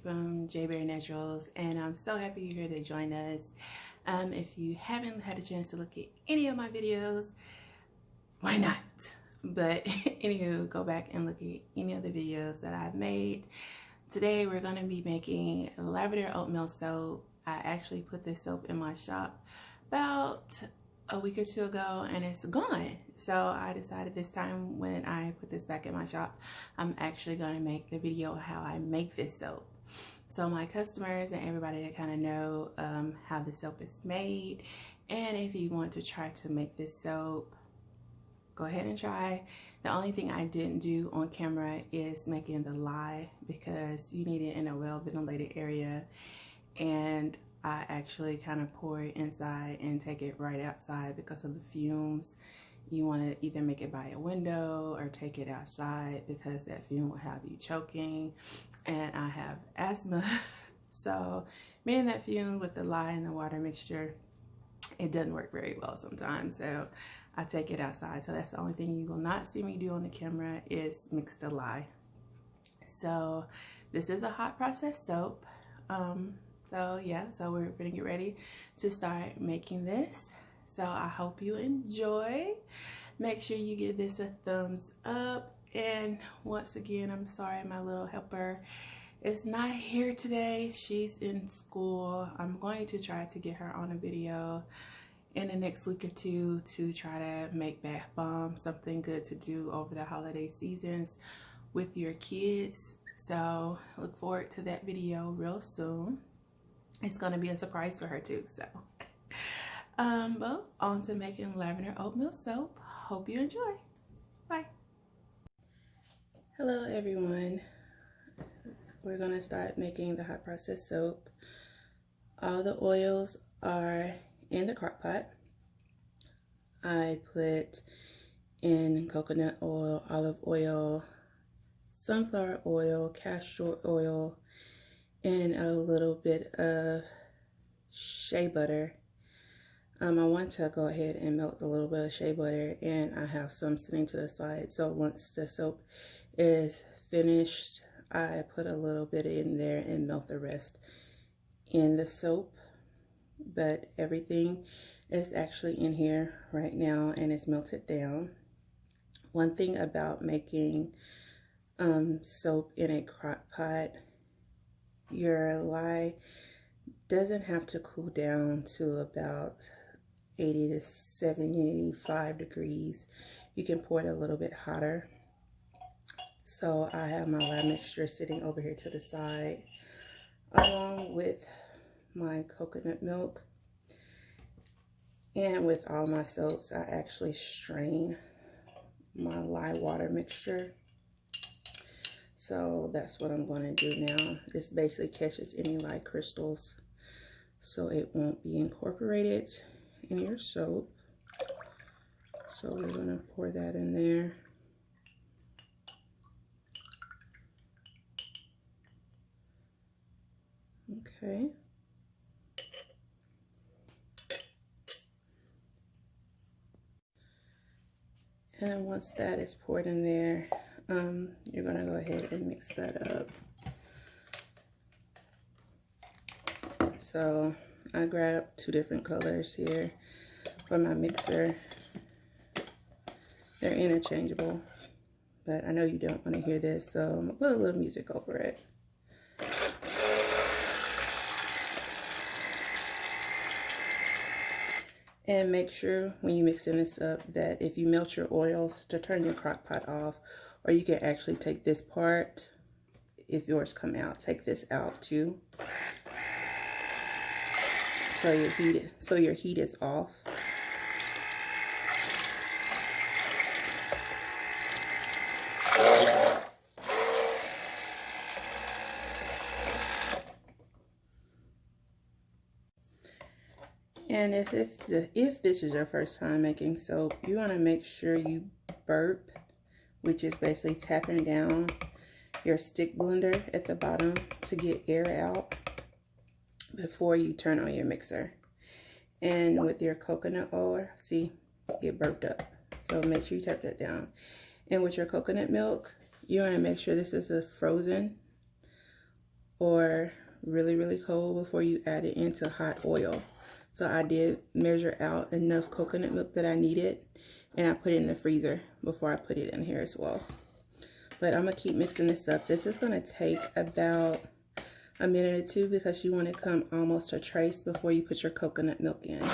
from J Berry Naturals, and I'm so happy you're here to join us. If you haven't had a chance to look at any of my videos, why not? But anywho, go back and look at any of the videos that I've made. Today we're going to be making Lavender Oatmeal soap. I actually put this soap in my shop about a week or two ago and it's gone. So I decided this time when I put this back in my shop, I'm actually going to make the video how I make this soap. So my customers and everybody that kind of know how the soap is made, and if you want to try to make this soap, go ahead and try. The only thing I didn't do on camera is making the lye, because you need it in a well ventilated area, and I actually kind of pour it inside and take it right outside because of the fumes. You want to either make it by a window or take it outside because that fume will have you choking, and I have asthma. So me and that fume with the lye and the water mixture, it doesn't work very well sometimes, so I take it outside. So that's the only thing you will not see me do on the camera is mix the lye. So this is a hot process soap. So yeah, so we're gonna get ready to start making this. So I hope you enjoy. Make sure you give this a thumbs up. And once again, I'm sorry my little helper is not here today. She's in school. I'm going to try to get her on a video in the next week or two to try to make bath bombs, something good to do over the holiday seasons with your kids. So look forward to that video real soon. It's gonna be a surprise for her too. So but on to making Lavender Oatmeal soap. Hope you enjoy. Bye. Hello everyone. We're gonna start making the hot process soap. All the oils are in the crock pot. I put in coconut oil, olive oil, sunflower oil, castor oil, and a little bit of shea butter. I want to go ahead and melt a little bit of shea butter, and I have some sitting to the side. So once the soap is finished, I put a little bit in there and melt the rest in the soap. But everything is actually in here right now and it's melted down. One thing about making soap in a crock pot, your lye doesn't have to cool down to about 80 to 75 degrees. You can pour it a little bit hotter. So I have my lye mixture sitting over here to the side, along with my coconut milk. And with all my soaps, I actually strain my lye water mixture. So that's what I'm going to do now. This basically catches any lye crystals, so it won't be incorporated in your soap. So we're going to pour that in there. Okay. And once that is poured in there, you're going to go ahead and mix that up. So I grabbed two different colors here for my mixer. They're interchangeable, but I know you don't want to hear this, so I'm going to put a little music over it. And make sure when you mixing this up that if you melt your oils, to turn your crock pot off, or you can actually take this part, if yours come out, take this out too. So your heat is off. And if this is your first time making soap, you want to make sure you burp, which is basically tapping down your stick blender at the bottom to get air out before you turn on your mixer. And with your coconut oil, see, it burped up. So make sure you tap that down. And with your coconut milk, you want to make sure this is a frozen or really, really cold before you add it into hot oil. So I did measure out enough coconut milk that I needed, and I put it in the freezer before I put it in here as well. But I'm gonna keep mixing this up. This is gonna take about a minute or two because you want to come almost to trace before you put your coconut milk in.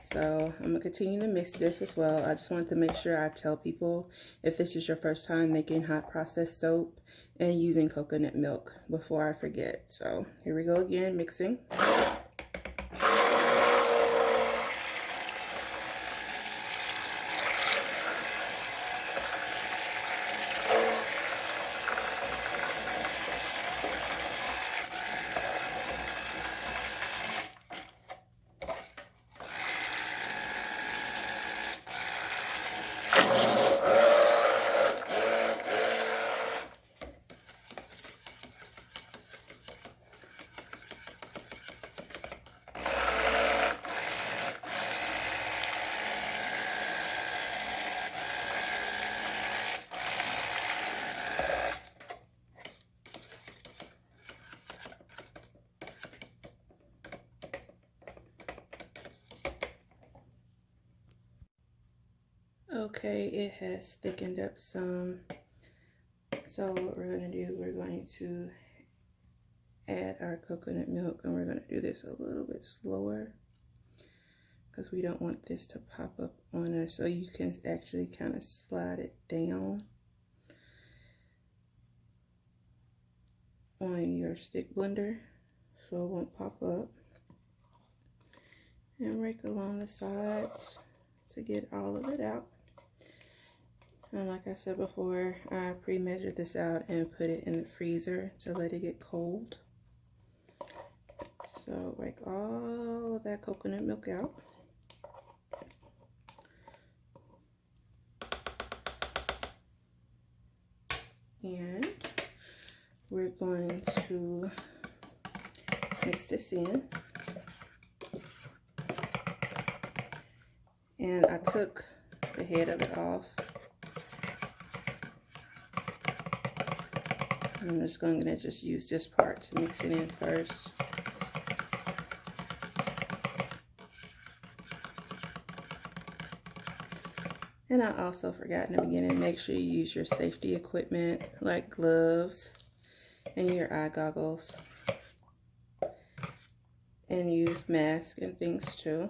So I'm gonna continue to mix this as well. I just wanted to make sure I tell people if this is your first time making hot processed soap and using coconut milk before I forget. So here we go again, mixing. Okay, it has thickened up some. So what we're going to do, we're going to add our coconut milk, and we're going to do this a little bit slower because we don't want this to pop up on us. So you can actually kind of slide it down on your stick blender so it won't pop up, and rake along the sides to get all of it out. And like I said before, I pre-measured this out and put it in the freezer to let it get cold. So rake all of that coconut milk out. And we're going to mix this in. And I took the head of it off. I'm just going to just use this part to mix it in first. And I also forgot in the beginning, make sure you use your safety equipment like gloves and your eye goggles. And use masks and things too.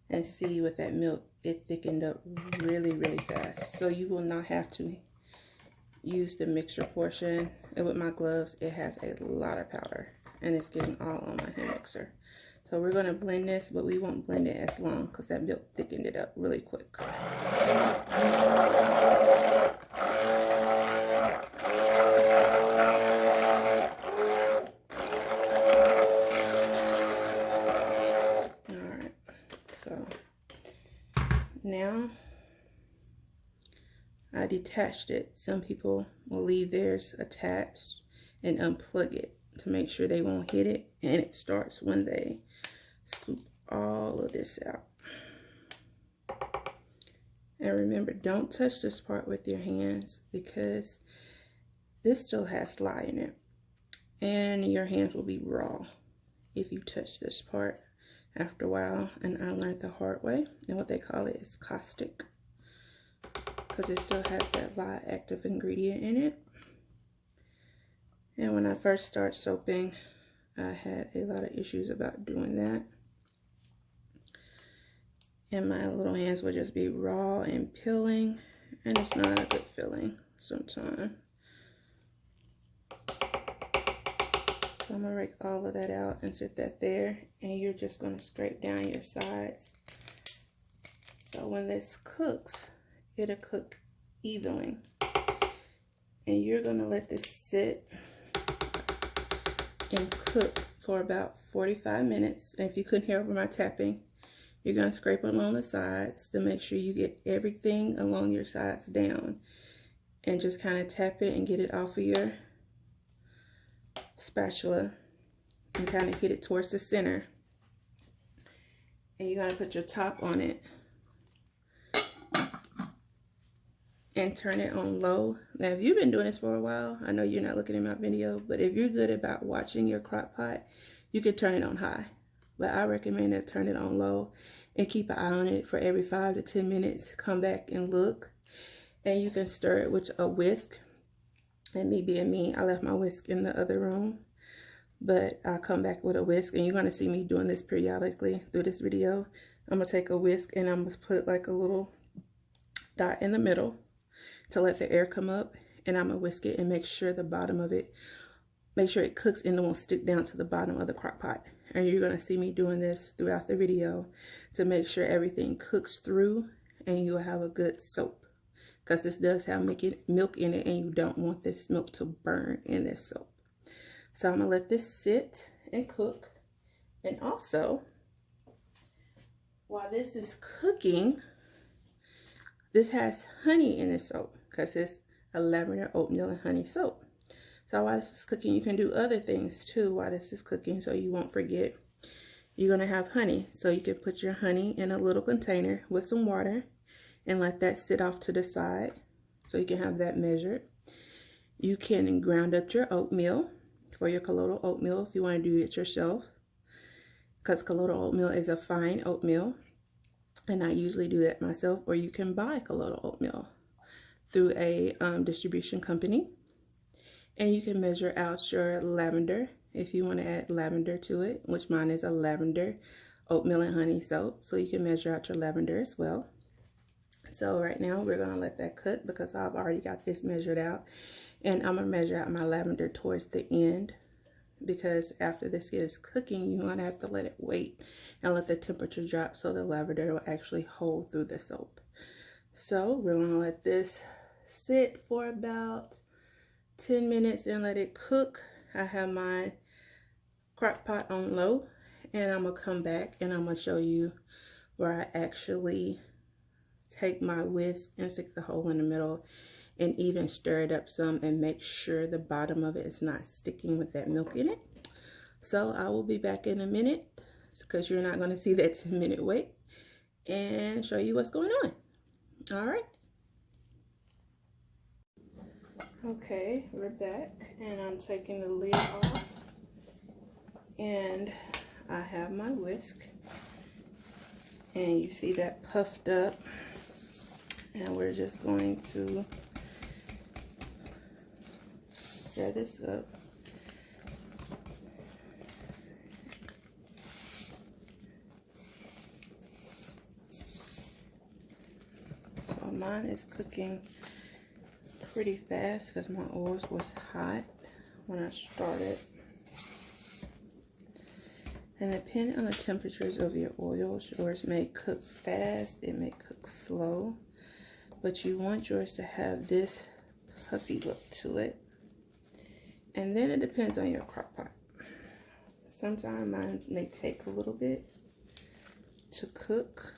And see with that milk, it thickened up really, really fast. So you will not have to use the mixture portion. And with my gloves, it has a lot of powder and it's getting all on my hand mixer. So we're going to blend this, but we won't blend it as long because that milk thickened it up really quick. Alright, so now I detached it. Some people will leave theirs attached and unplug it to make sure they won't hit it, and it starts when they scoop all of this out. And remember, don't touch this part with your hands because this still has lye in it, and your hands will be raw if you touch this part after a while. And I learned the hard way, and what they call it is caustic, because it still has that lye active ingredient in it. And when I first started soaping, I had a lot of issues about doing that. And my little hands would just be raw and peeling, and it's not a good feeling sometimes. So I'm gonna rake all of that out and set that there, and you're just gonna scrape down your sides. So when this cooks, it'll cook evenly. And you're gonna let this sit and cook for about 45 minutes. And if you couldn't hear over my tapping, you're going to scrape along the sides to make sure you get everything along your sides down, and just kind of tap it and get it off of your spatula and kind of hit it towards the center. And you're going to put your top on it and turn it on low. Now, if you've been doing this for a while, I know you're not looking at my video, but if you're good about watching your crock pot, you could turn it on high. But I recommend to turn it on low and keep an eye on it for every 5 to 10 minutes. Come back and look, and you can stir it with a whisk. And me being me, I left my whisk in the other room, but I'll come back with a whisk, and you're going to see me doing this periodically through this video. I'm going to take a whisk and I'm going to put like a little dot in the middle to let the air come up, and I'm going to whisk it and make sure the bottom of it, make sure it cooks and it won't stick down to the bottom of the crock pot. And you're going to see me doing this throughout the video to make sure everything cooks through and you'll have a good soap, because this does have milk in it and you don't want this milk to burn in this soap. So I'm going to let this sit and cook. And also, while this is cooking, this has honey in this soap because it's a lavender oatmeal and honey soap. So while this is cooking, you can do other things too while this is cooking so you won't forget. You're going to have honey. So you can put your honey in a little container with some water and let that sit off to the side so you can have that measured. You can ground up your oatmeal for your colloidal oatmeal if you want to do it yourself, because colloidal oatmeal is a fine oatmeal, and I usually do that myself. Or you can buy colloidal oatmeal through a distribution company, and you can measure out your lavender if you want to add lavender to it, which mine is a lavender oatmeal and honey soap, so you can measure out your lavender as well. So right now we're going to let that cook because I've already got this measured out, and I'm going to measure out my lavender towards the end, because after this gets cooking, you're going to have to let it wait and let the temperature drop so the lavender will actually hold through the soap. So we're going to let this sit for about 10 minutes and let it cook. I have my crock pot on low, and I'm going to come back and I'm going to show you where I actually take my whisk and stick the hole in the middle and even stir it up some and make sure the bottom of it is not sticking with that milk in it. So I will be back in a minute, because you're not going to see that 10-minute wait, and show you what's going on. All right. Okay, we're back, and I'm taking the lid off, and I have my whisk, and you see that puffed up, and we're just going to stir this up. So mine is cooking pretty fast because my oils was hot when I started. And depending on the temperatures of your oils, yours may cook fast, it may cook slow, but you want yours to have this puffy look to it. And then it depends on your crock pot. Sometimes mine may take a little bit to cook.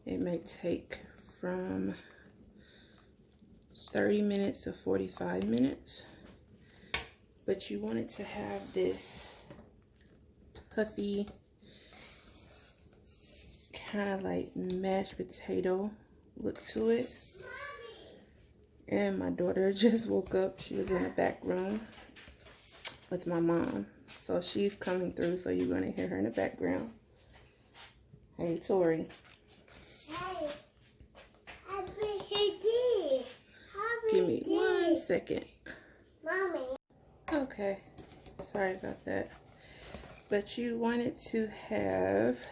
It may take from 30 minutes to 45 minutes, but you want it to have this puffy, kind of like mashed potato look to it. And my daughter just woke up. She was in the back room with my mom, so she's coming through, so you're going to hear her in the background. Hey, Tori. Hey, Happy Give me 1 second. Mommy. Okay, sorry about that. But you want it to have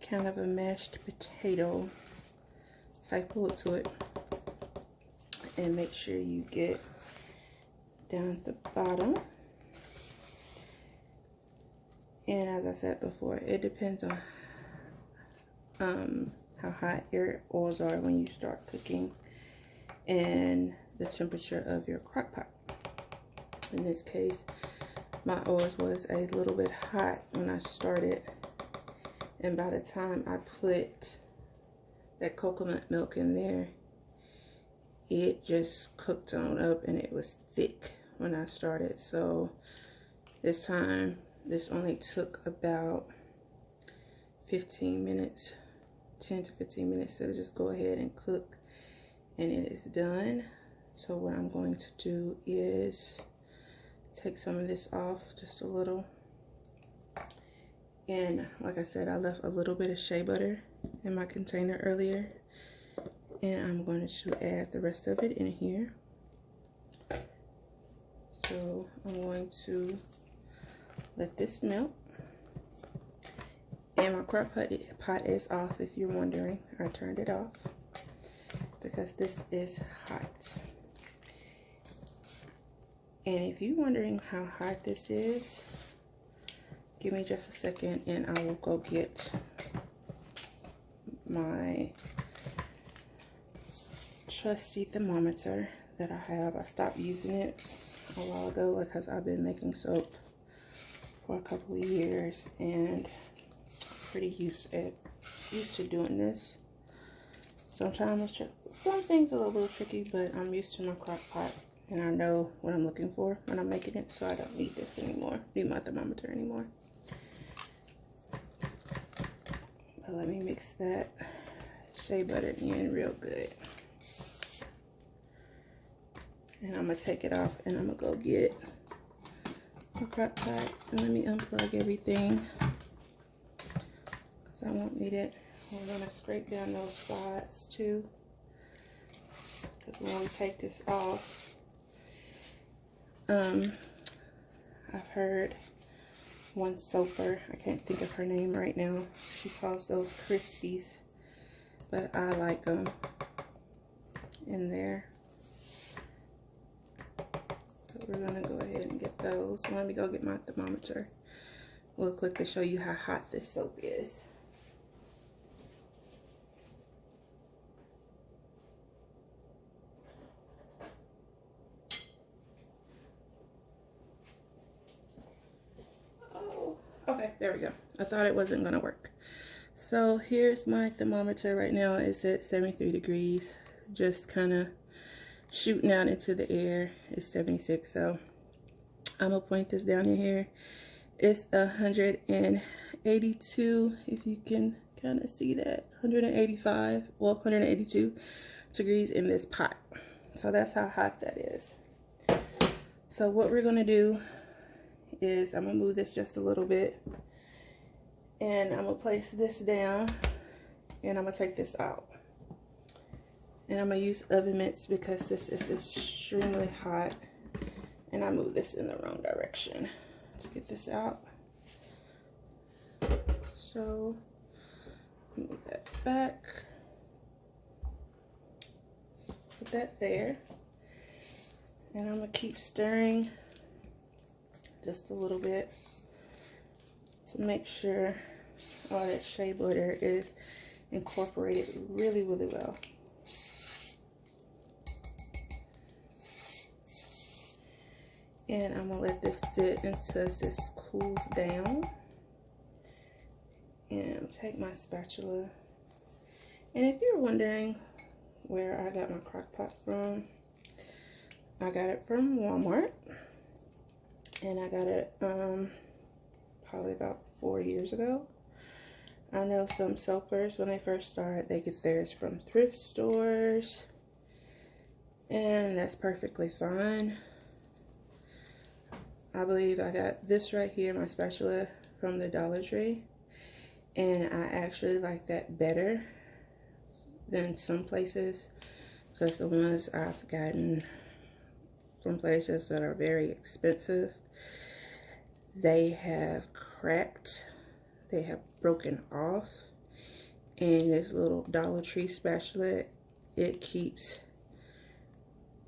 kind of a mashed potato type look to it. And make sure you get down at the bottom. And as I said before, it depends on how hot your oils are when you start cooking and the temperature of your crock pot. In this case, my oils was a little bit hot when I started, and by the time I put that coconut milk in there, it just cooked on up and it was thick when I started. So this time, this only took about 15 minutes 10 to 15 minutes to just go ahead and cook, and it is done. So what I'm going to do is take some of this off, just a little. And like I said, I left a little bit of shea butter in my container earlier, and I'm going to add the rest of it in here. So I'm going to let this melt. And my crock pot is off, if you're wondering. I turned it off because this is hot. And if you're wondering how hot this is, give me just a second and I will go get my trusty thermometer that I have. I stopped using it a while ago because I've been making soap for a couple of years and pretty used to doing this. Sometimes some things are a little tricky, but I'm used to my crock pot and I know what I'm looking for when I'm making it, so I don't need this anymore, need my thermometer anymore. But let me mix that shea butter in real good. And I'm gonna take it off and I'm gonna go get my crock pot, and let me unplug everything because I won't need it. We're gonna scrape down those sides too, because when we take this off, I've heard one soaper, I can't think of her name right now, she calls those crispies, but I like them in there. So we're gonna go ahead and get those. So let me go get my thermometer real quick to show you how hot this soap is. Okay, there we go. I thought it wasn't gonna work. So here's my thermometer right now. It's at 73 degrees, just kind of shooting out into the air. It's 76, so I'm gonna point this down in here. It's 182, if you can kind of see that. 185, well, 182 degrees in this pot. So that's how hot that is. So what we're gonna do is I'm gonna move this just a little bit, and I'm gonna place this down, and I'm gonna take this out, and I'm gonna use oven mitts because this is extremely hot, and I moved this in the wrong direction to get this out. So move that back, put that there, and I'm gonna keep stirring just a little bit to make sure all that shea butter is incorporated really, really well. And I'm gonna let this sit until this cools down. And take my spatula. And if you're wondering where I got my crock pot from, I got it from Walmart. And I got it probably about 4 years ago. I know some soapers, when they first start, they get theirs from thrift stores, and that's perfectly fine. I believe I got this right here, my spatula, from the Dollar Tree, and I actually like that better than some places, because the ones I've gotten from places that are very expensive, they have cracked, they have broken off, and this little Dollar Tree spatula, it keeps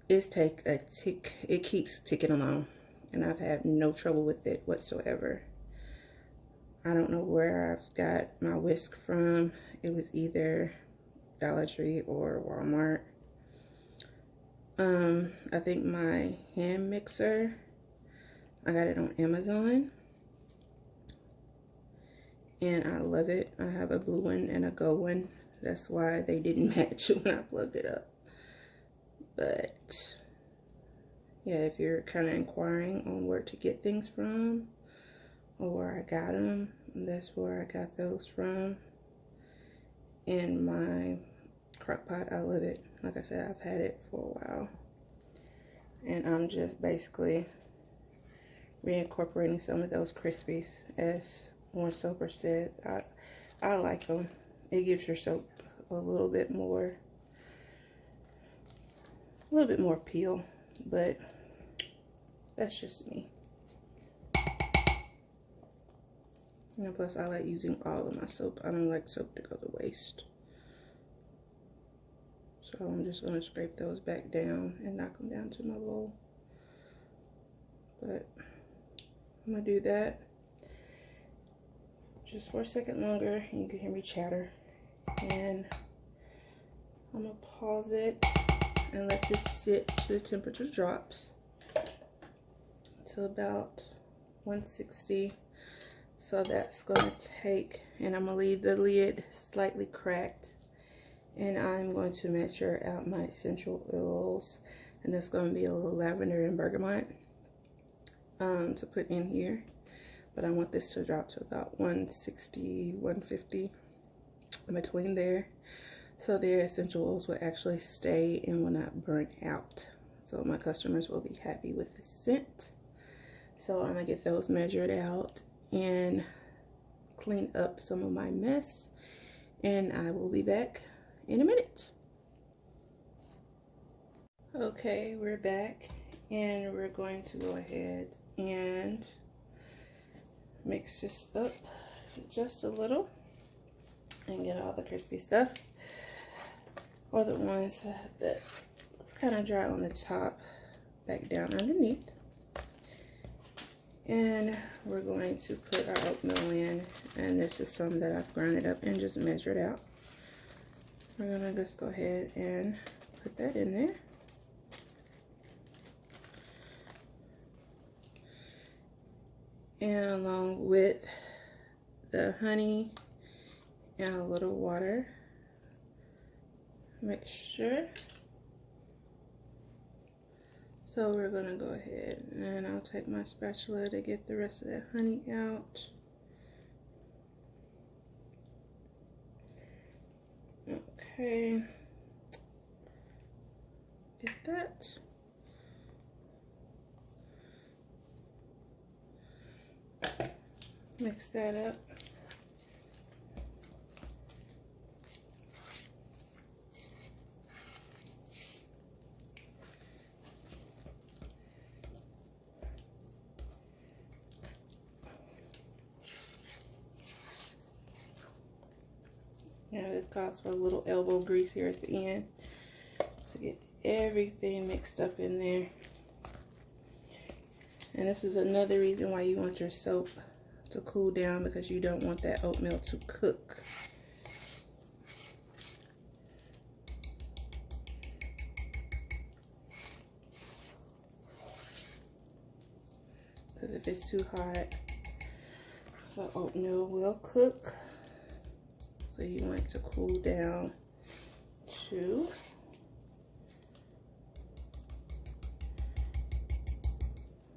ticking along, and I've had no trouble with it whatsoever. I don't know where I've got my whisk from. It was either Dollar Tree or Walmart. I think my hand mixer, I got it on Amazon, and I love it. I have a blue one and a gold one. That's why they didn't match when I plugged it up. But yeah, if you're kind of inquiring on where to get things from or where I got them, that's where I got those from. in my crock pot. I love it. Like I said, I've had it for a while. And I'm just basically reincorporating some of those crispies. As Warren Soper said, I like them. It gives your soap a little bit more peel, but that's just me. And plus, I like using all of my soap. I don't like soap to go to waste. So I'm just going to scrape those back down and knock them down to my bowl. But I'm going to do that just for a second longer. And you can hear me chatter. And I'm going to pause it and let this sit till the temperature drops to about 160. So that's going to take, and I'm going to leave the lid slightly cracked. And I'm going to measure out my essential oils. And that's going to be a little lavender and bergamot to put in here. But I want this to drop to about 160, 150, in between there. So their essential oils will actually stay and will not burn out. So my customers will be happy with the scent. So I'm going to get those measured out and clean up some of my mess. And I will be back in a minute. Okay, we're back. And we're going to go ahead and mix this up just a little. And get all the crispy stuff. Or the ones that looks kind of dry on the top back down underneath. And we're going to put our oatmeal in, and this is some that I've ground up and just measured out. We're gonna just go ahead and put that in there. And along with the honey and a little water mixture. So we're gonna go ahead and I'll take my spatula to get the rest of that honey out. Okay, get that. Mix that up. Now this calls for a little elbow grease here at the end to get everything mixed up in there. And this is another reason why you want your soap to cool down, because you don't want that oatmeal to cook. Because if it's too hot, the oatmeal will cook. So you want it to cool down too.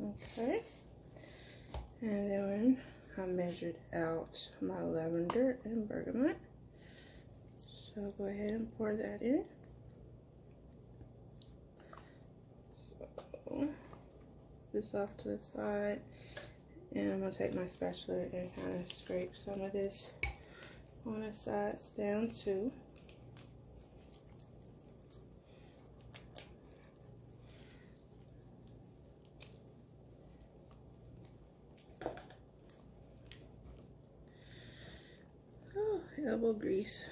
Okay. And then I measured out my lavender and bergamot. So go ahead and pour that in. So this off to the side. And I'm going to take my spatula and kind of scrape some of this on the sides down too. Oh, elbow grease.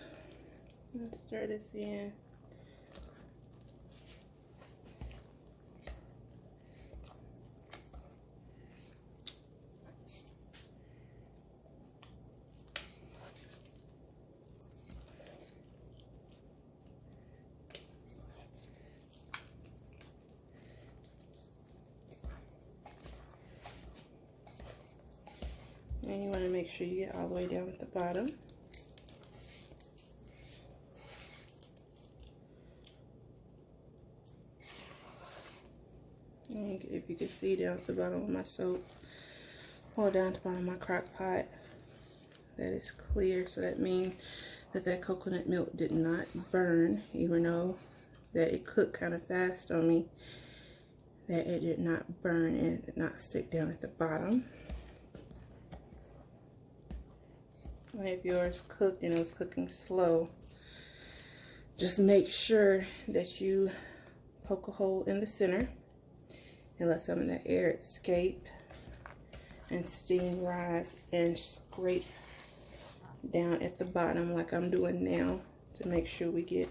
Let's stir this in. And you want to make sure you get all the way down at the bottom. And if you can see down at the bottom of my soap, or down at the bottom of my crock pot, that is clear. So that means that coconut milk did not burn, even though that it cooked kind of fast on me, that it did not burn and it did not stick down at the bottom. And if yours cooked and it was cooking slow, just make sure that you poke a hole in the center and let some of that air escape and steam rise and scrape down at the bottom like I'm doing now to make sure we get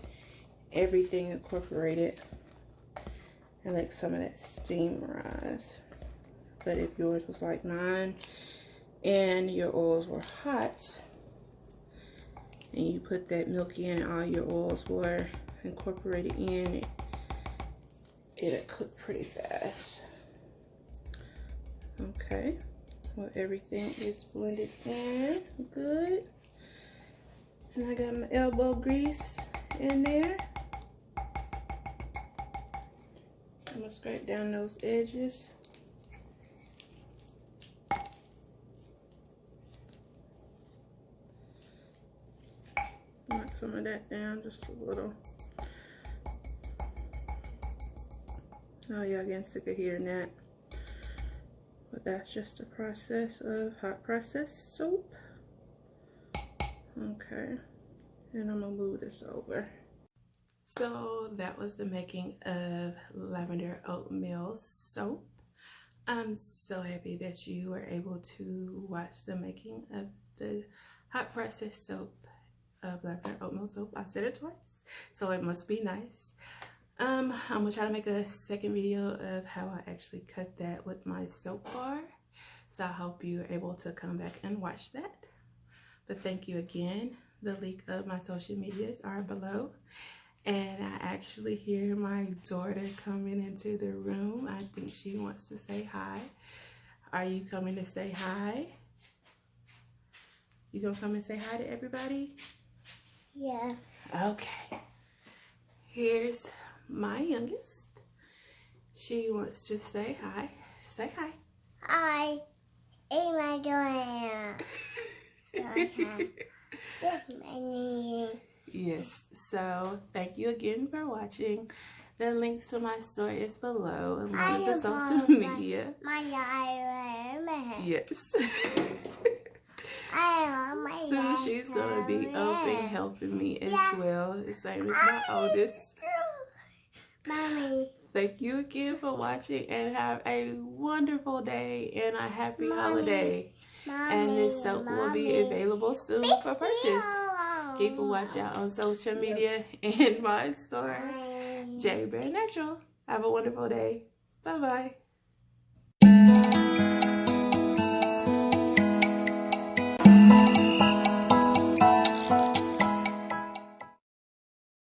everything incorporated and let some of that steam rise. But if yours was like mine and your oils were hot and you put that milk in and all your oils were incorporated in, it'll cook pretty fast. Okay, well, everything is blended in good. And I got my elbow grease in there. I'm gonna scrape down those edges. Knock some of that down just a little. Oh, y'all getting sick of hearing that. But that's just a process of hot process soap. Okay, and I'm gonna move this over. So that was the making of Lavender Oatmeal soap. I'm so happy that you were able to watch the making of the hot process soap of Lavender Oatmeal soap. I said it twice, so it must be nice. I'm gonna try to make a second video of how I actually cut that with my soap bar. So I hope you're able to come back and watch that. But thank you again. The link of my social medias are below. And I actually hear my daughter coming into the room. I think she wants to say hi. Are you coming to say hi? You gonna come and say hi to everybody? Yeah. Okay. Here's my youngest. She wants to say hi. Say hi. Hi. It's my daughter. That's my name. Yes, so thank you again for watching. The links to my store is below, as well as the social media. Yes. So she's gonna be open helping me as well, the same as my oldest. Mommy. Thank you again for watching and have a wonderful day and a happy holiday. And this soap will be available soon for purchase. Keep a watch out on social media and my store, J Bear Natural. Have a wonderful day. Bye-bye.